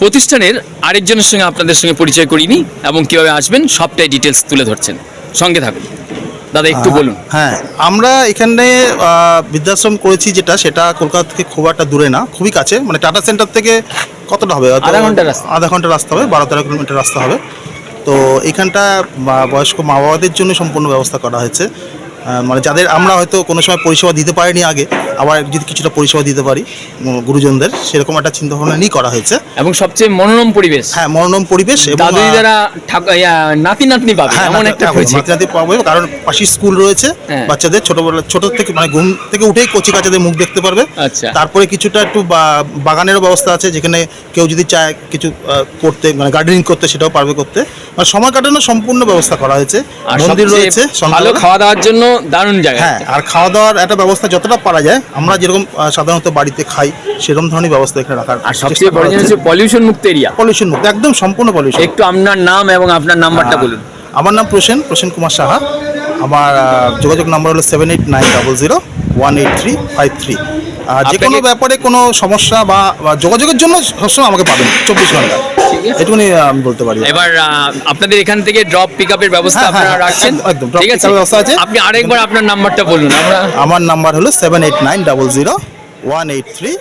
প্রতিষ্ঠানের আরেকজনের সঙ্গে আপনাদের সঙ্গে পরিচয় করিনি এবং কীভাবে আসবেন সবটাই ডিটেলস তুলে ধরছেন। সঙ্গে থাকুন দাদা, একটু বলুন। হ্যাঁ, আমরা এখানে বৃদ্ধাশ্রম করেছি, সেটা কলকাতা থেকে খুব একটা দূরে না, খুবই কাছে। মানে টাটা সেন্টার থেকে কতটা হবে? আধা ঘন্টা রাস্তা হবে, 12-13 কিলোমিটার রাস্তা হবে। তো এখানটা বয়স্ক মা বাবাদের জন্য সম্পূর্ণ ব্যবস্থা করা হয়েছে। মানে যাদের আমরা হয়তো কোনো সময় পরিষেবা দিতে পারিনি আগে, আবার যদি কিছুটা পরিষেবা দিতে পারি গুরুজনদের, সেরকম একটা চিন্তাভাবনা নিয়ে করা হয়েছে। এবং সবচেয়ে মনোরম পরিবেশ। হ্যাঁ, মনোরম পরিবেশ। দাদু দিদারা নাতি নাতনি পাবে এমন একটা হয়েছে। নাতি নাতনি পাবে, কারণ পাশেই স্কুল রয়েছে। বাচ্চাদের ছোট থেকে মানে ঘুম থেকে উঠেই কচি কাচাদের মুখ দেখতে পারবে। আচ্ছা। তারপরে কিছুটা একটু বাগানেরও ব্যবস্থা আছে, যেখানে কেউ যদি চায় কিছু করতে, মানে গার্ডেনিং করতে, সেটাও পারবে করতে। মানে সময় কাটানোর সম্পূর্ণ ব্যবস্থা করা হয়েছে। মন্দির রয়েছে, ভালো খাওয়া দাওয়ার জন্য দারুণ জায়গা। হ্যাঁ, আর খাওয়া দাওয়ার একটা ব্যবস্থা যতটা পারা যায়, আমরা যেরকম সাধারণত বাড়িতে খাই সেরকম ধরনের ব্যবস্থা এখানে রাখার। আর সবচেয়ে বড় জিনিস হচ্ছে পলিউশন মুক্ত এরিয়া। পলিউশন মুক্ত, একদম সম্পূর্ণ পলিউশন। একটু আপনার নাম এবং আপনার নাম্বারটা বলুন। আমার নাম প্রসেন কুমার সাহা। আমার যোগাযোগ নাম্বার হলো 7890018353। যে কোনো ব্যাপারে কোনো সমস্যা বা যোগাযোগের জন্য সবসময় আমাকে পাবেন 24 ঘন্টা। এটুকুনি আমি বলতে পারি। এবার আপনাদের এখান থেকে ড্রপ পিক আপের ব্যবস্থা আপনারা রাখছেন? একদম, ঠিক আছে, ব্যবস্থা আছে। আপনি আরেকবার আপনার নাম্বারটা বলুন। আমার নাম্বার হলো 7890018353।